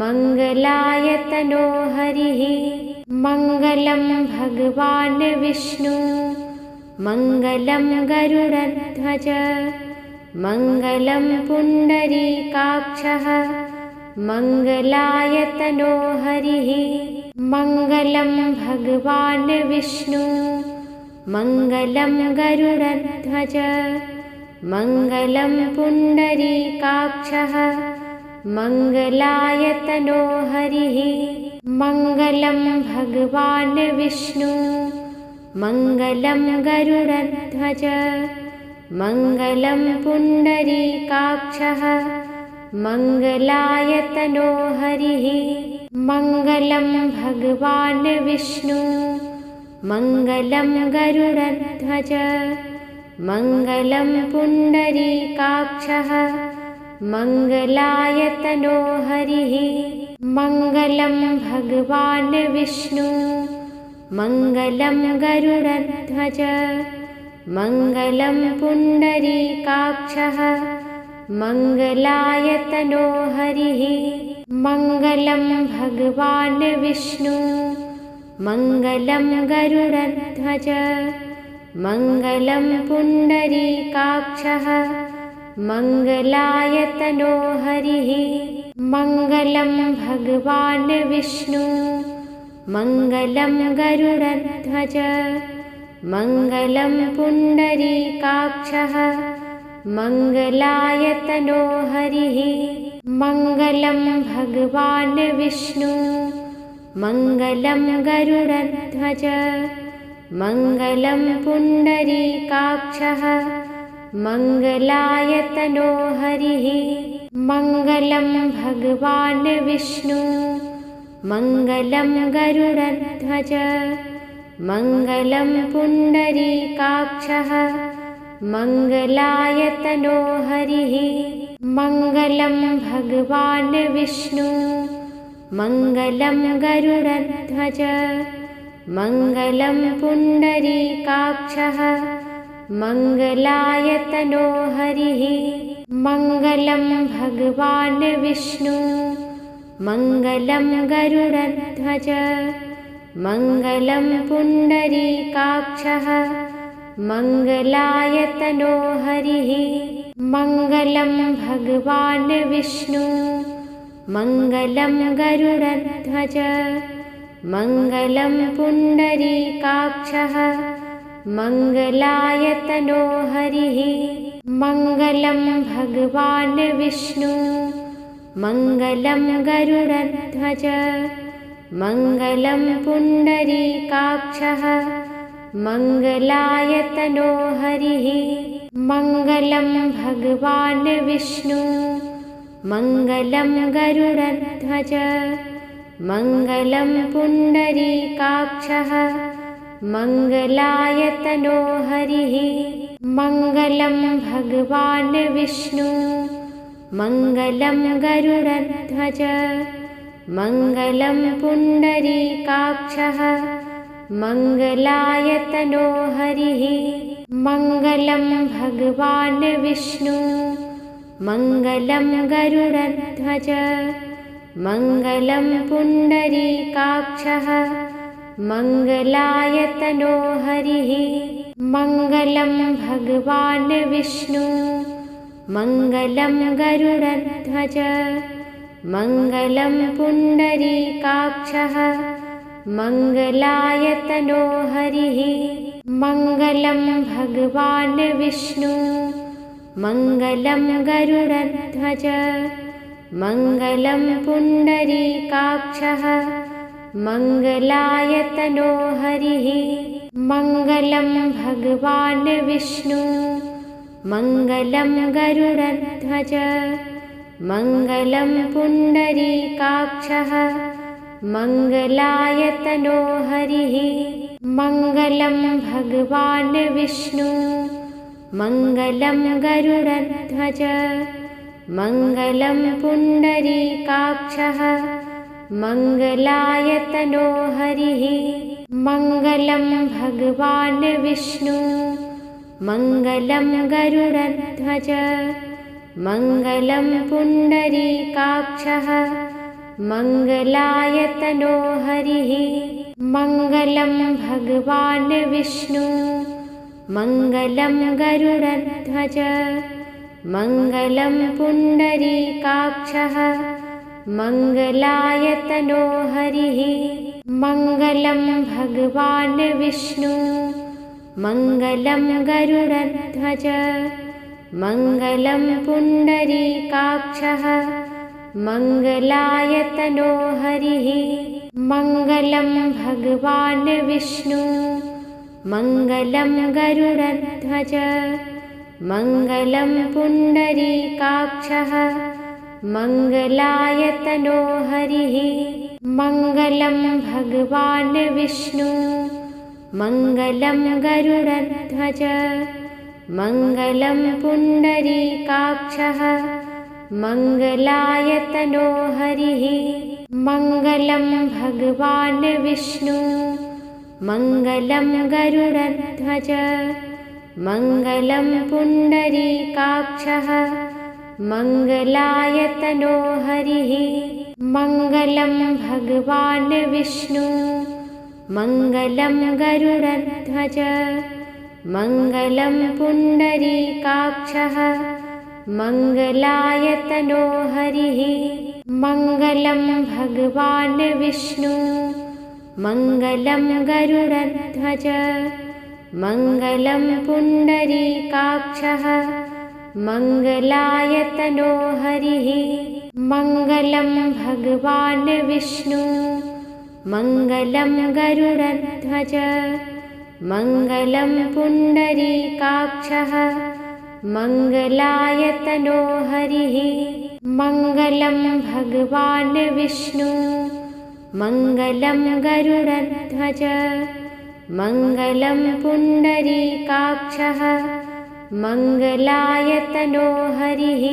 मङ्गलायतनो हरिः मङ्गलं भगवान् विष्णु मङ्गलं गरुडध्वज मङ्गलं पुण्डरीकाक्षः मङ्गलायतनो हरिः मङ्गलं भगवान् विष्णु मङ्गलं गरुडध्वज मङ्गलं पुण्डरीकाक्षः मङ्गलायतनो हरिः मङ्गलं भगवान् विष्णु मङ्गलं गरुडध्वज मङ्गलं पुण्डरीकाक्षः मङ्गलायतनो हरिः मङ्गलं भगवान् विष्णु मङ्गलं गरुडध्वज मङ्गलं पुण्डरीकाक्षः मङ्गलायतनो हरिः मङ्गलं भगवान् विष्णु मङ्गलं गरुडध्वज मङ्गलं पुण्डरीकाक्षः मङ्गलायतनो हरिः मङ्गलं भगवान् विष्णु मङ्गलं गरुडध्वज मङ्गलं पुण्डरीकाक्षः मङ्गलायतनो हरिः मङ्गलं भगवान् विष्णु मङ्गलं गरुडध्वज मङ्गलं पुण्डरीकाक्षः मङ्गलायतनो हरिः मङ्गलं भगवान् विष्णु मङ्गलं गरुडध्वज मङ्गलं पुण्डरीकाक्षः मङ्गलायतनो हरिः मङ्गलं भगवान् विष्णु मङ्गलं गरुडध्वज मङ्गलं पुण्डरीकाक्षः मङ्गलायतनो हरिः मङ्गलं भगवान् विष्णु मङ्गलं गरुडध्वज मङ्गलं पुण्डरीकाक्षः मङ्गलायतनो हरिः मङ्गलं भगवान् विष्णु मङ्गलं गरुडध्वज मङ्गलं पुण्डरीकाक्षः मङ्गलायतनो हरिः मङ्गलं भगवान् विष्णु मङ्गलं गरुडध्वज मङ्गलं पुण्डरीकाक्षः मङ्गलायतनो हरिः मङ्गलं भगवान् विष्णु मङ्गलं गरुडध्वज मङ्गलं पुण्डरीकाक्षः मङ्गलायतनो हरिः मङ्गलं भगवान् विष्णु मङ्गलं गरुडध्वज मङ्गलं पुण्डरीकाक्षः मङ्गलायतनो हरिः मङ्गलं भगवान् विष्णु मङ्गलं गरुडध्वज मङ्गलं पुण्डरीकाक्षः मङ्गलायतनो हरिः मङ्गलं भगवान् विष्णु मङ्गलं गरुडध्वज मङ्गलं पुण्डरीकाक्षः मङ्गलायतनो हरिः मङ्गलं भगवान् विष्णु मङ्गलं गरुडध्वज मङ्गलं पुण्डरीकाक्षः मङ्गलायतनो हरिः मङ्गलं भगवान् विष्णु मङ्गलं गरुडध्वज मङ्गलं पुण्डरीकाक्षः मङ्गलायतनो हरिः मङ्गलं भगवान् विष्णु मङ्गलं गरुडध्वज मङ्गलं पुण्डरीकाक्षः मङ्गलायतनो हरिः मङ्गलं भगवान् विष्णु मङ्गलं गरुडध्वज मङ्गलं पुण्डरीकाक्षः मङ्गलायतनो हरिः मङ्गलं भगवान् विष्णु मङ्गलं गरुडध्वज मङ्गलं पुण्डरीकाक्षः मङ्गलायतनो हरिः मङ्गलं भगवान् विष्णु मङ्गलं गरुडध्वज मङ्गलं पुण्डरीकाक्षः मङ्गलायतनो हरिः मङ्गलं भगवान् विष्णु मङ्गलं गरुडध्वज मङ्गलं पुण्डरीकाक्षः मङ्गलायतनो हरिः मङ्गलं भगवान् विष्णु मङ्गलं गरुडध्वज मङ्गलं पुण्डरीकाक्षः मङ्गलायतनो हरिः मङ्गलं भगवान् विष्णु मङ्गलं गरुडध्वज मङ्गलं पुण्डरीकाक्षः मङ्गलायतनो हरिः मङ्गलं भगवान् विष्णु मङ्गलं गरुडध्वज मङ्गलं पुण्डरीकाक्षः मङ्गलायतनो हरिः मङ्गलं भगवान् विष्णु मङ्गलं गरुडध्वज मङ्गलं पुण्डरीकाक्षः मङ्गलायतनो हरिः मङ्गलं भगवान् विष्णु मङ्गलं गरुडध्वज मङ्गलं पुण्डरीकाक्षः मङ्गलायतनो हरिः मङ्गलं भगवान् विष्णु मङ्गलं गरुडध्वज मङ्गलं पुण्डरीकाक्षः मङ्गलायतनो हरिः मङ्गलं भगवान् विष्णु मङ्गलं गरुडध्वज मङ्गलं पुण्डरीकाक्षः मङ्गलायतनो हरिः